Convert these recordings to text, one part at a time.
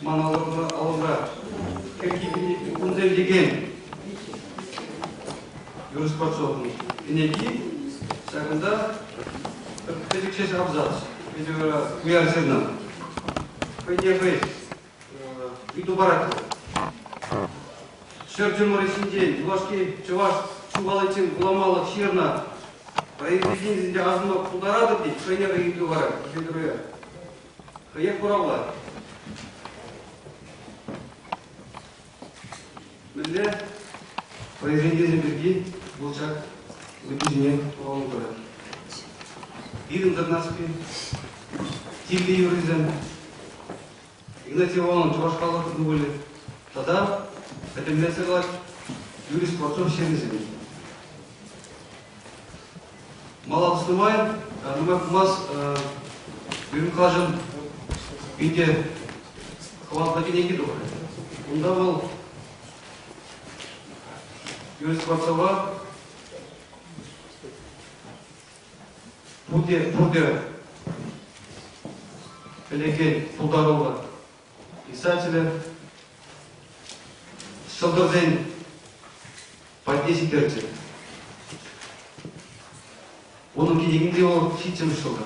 алымға үнделеген юриспруденциялық энергии, шагында предыдущий абзац, уярсырно. Пойдем иду барак. Шерджем ресинде, юлашки, чуваш, чувалатин, гуламалах, шерна. Произведение азма пударады бит, шайнера иду барак, хедруя. Хаяк буравла. Милле произведение берги, булчак, выпизне, полугора. Идем до нас, Тилли юризен. Игнатий Иванович, Чувашкалов были. Тогда это меня сказать юриспруденциялық шерезен. Мало снимаем, но у нас бирим кажем виде хватки не гиду. Он давал юриспруденциялық пуде коллеги Пударова писателя Шалдорзен по 10 терций. Onun kedeginde o hiç çalışıldı.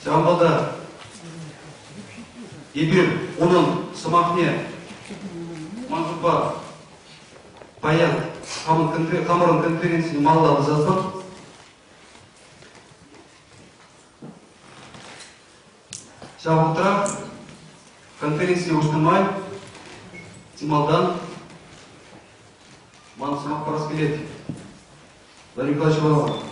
Çambada bir onun sımahne mantıba bayan Kamerun konferensini malladı жаздым. Завтра конференция Устамай, Тималдан, Мансамах Параскелет, Владимир Николаевич Иванов.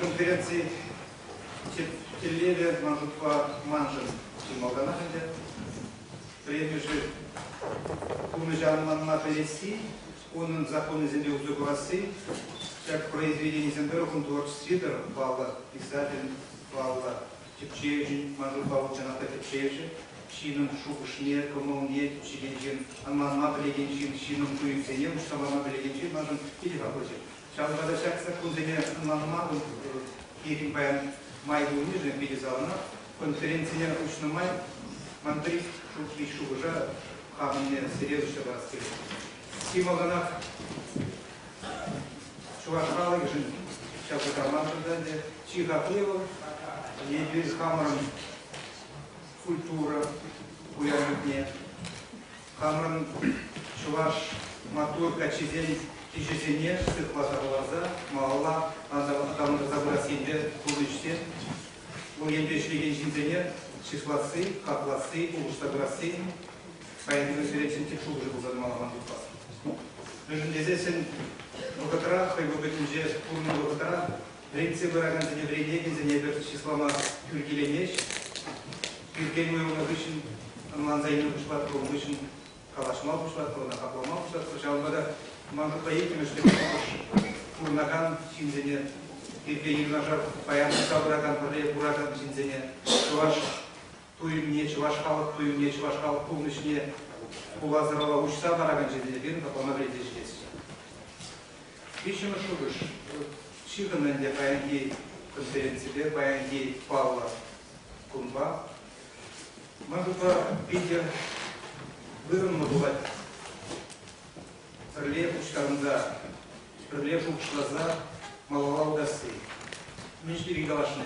Конференции Телеве Манжупа Манжин Тималганаханде премию Кумежан Манматаеси, он законы земли Узугвасы, как произведение земли, он творческий свитер, Павла, писатель Павла Тепчевжин, Манжупа Учаната Тепчевжин, Шином Шукушне, Комолне, Тепчевжин, Анманма Блегенчин, Шином Туюценем, Штамама Блегенчин, Манжин, или какой-то. Сейчас надо шагаться к кузене Анманма, Ирин Баян Майду Нижний Перезавна, конференция Учна Май, Мандрик, Шуки Шужа, Хамне, Серезу Шабарский. Симоганах, Чувашкалы, сейчас это Манжададе, Чихаплева, Ебель Хамрам, Культура, Уярнутне, Хамрам, Чуваш, Матур, Качизень, Тишесене, Сыхвата Глаза, Мала, Адам Забрасинде, Кулычте, Лугендешлиген Жинзене, Числасы, Хапласы, Улуштаграсы, Поэтому Серечен Тиху уже был задумал Дупас. Лежендезесен Богатара, Хайбубетинже, Пурна Богатара, Рейцы Бараган Заневредеген, Занебер, Числама, Юргиленеш, Юргенуев Нагышин, Анланзайну Бушлат, Кулмышин, Калашмал Бушлат, Калахапламал Бушлат, Сначала Мангут поедем, что Пурнаган, Чинзене, Иргенин Нажар, Паян Сабраган, Бураган, Чинзене, Чуваш, Туюмне, Чувашхалах, Туюмне, Чувашхалах, Пулнышне, Пулазарова, Учса, Бараган, Чинзене, Бирн, Капамавре, здесь. Пищем Шугаш, Чигананде, Паянги, конференции, Паянги, Павла, Кунба, Мангупа, Питер, Вырон, Мабулать. Прилев Учтарнда, Прилев Учлаза, Малова Удасы. Мечты Ригалашны.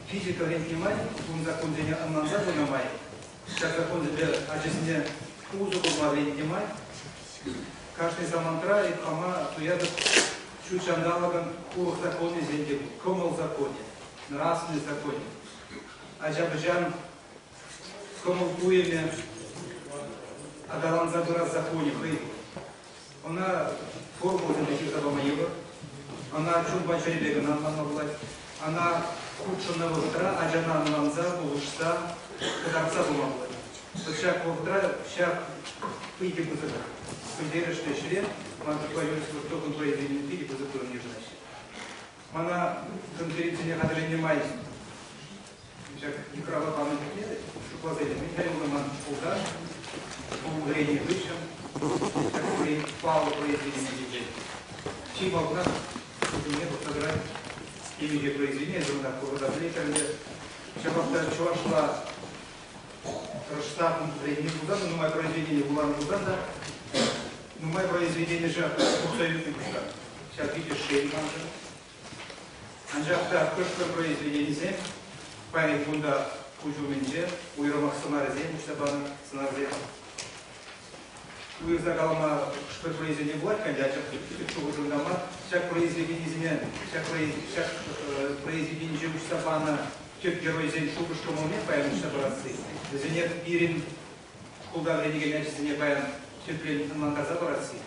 Физика время внимания, он закон дня Амнанза Гунамай. Сейчас закон для Аджисне Узу Гумавления внимания. каждый замантра и хама, то я чуть андалаган курх законе зенде, комал законе, нравственный законе. Азербайджан комал туеме, адалан забирать законе хэй. Она формула зенде забама его, она чуть бачари бегана власть, она худшего утра, а жена наманза, улучшта, кадарца бумагла. Шак утра, шак пыки бузыка. Кундеры что шли, ман такой что он произведен пыки бузыка не ждать. Мана конференция не ходили не май. Шак не крала память нет, что платили. Мы даем ман удар, по ударению высшим, как пало произведение детей. Чима у нас не фотография. Имени произведения, так водоплетали. Сейчас шла штаб времени Бузана, но мое произведение Булана Бузана, но мое произведение же абсолютно пусто. Сейчас видишь шею манжа. Анжахта кошка произведение зем, память бунда кужуменже, уйромах сценарзе, муштабана сценарзе. Вы загалма что произведение будет, кандидат, что вы журнама, всяк произведение земля, всяк произведение же муштабана, тек герой зем шубы, что мы не поймем штабарасы. Зенет ирин, куда времени мяч не поймем, теплен мандаза барасы.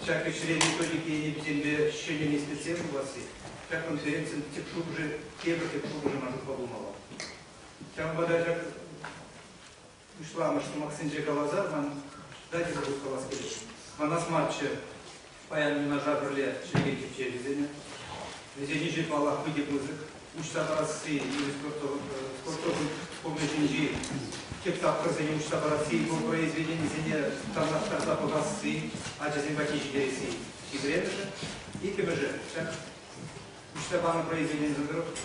Всяк вечерей методики не земле щеня не специально власти. Всяк конференция тек шуб уже, тек шуб уже может подумала. Там вода ушла, что Максим Джегалазар, дайте забудь вас перед. Манас матча паян на жабрле шерегети в черезене. Везде ниже пала пыди музык. Учта барасы или спортовый помноженжи. Текста прозрение учта барасы, его произведение зене там на старта погасы, а джазин бакичи дереси. И время же, и тебе же. Учта бана произведение задрот.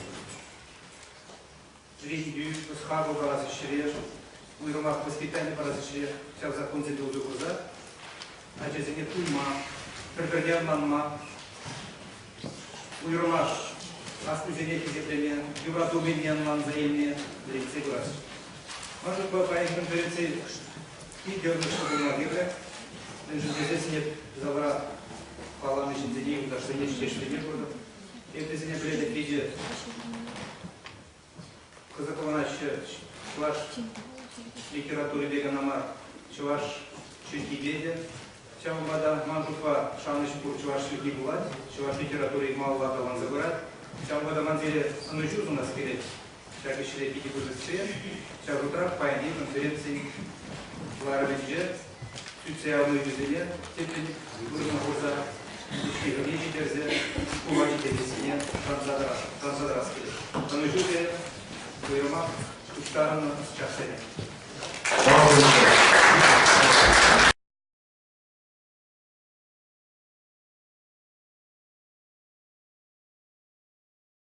Жрить схагу барасы шережу. Мы ромах воспитания поразрешили, сейчас закон забил уже глаза, а через нет уйма, припредел мамма, мы ромах, аскузинеки земляне, юраду миньян ман взаимные, лекции глаз. Может быть, по этой конференции и дернуть, чтобы могилы, но здесь нет завра паламышин денег, потому что нет чешли не было. И это здесь были в виде казакованача шлаш, литературе Беганамар, Чуваш Чуйкибеде, Чам вода Манжуфа Шанышпур Чуваш Чуйкибулат, Чуваш литературе Малвата Ванзагурат, Чам вода Манзеле Анучуз у нас перед, Чак еще лепите Кузыцве, Чак утра в Пайне конференции Лара Беджет, Социальную визеле, Тепень, Гурна Гурза, Ишки Терзе, Уводите Весене, Танзадараские. Анучузе, Гуйрома, Куштарана, Часене.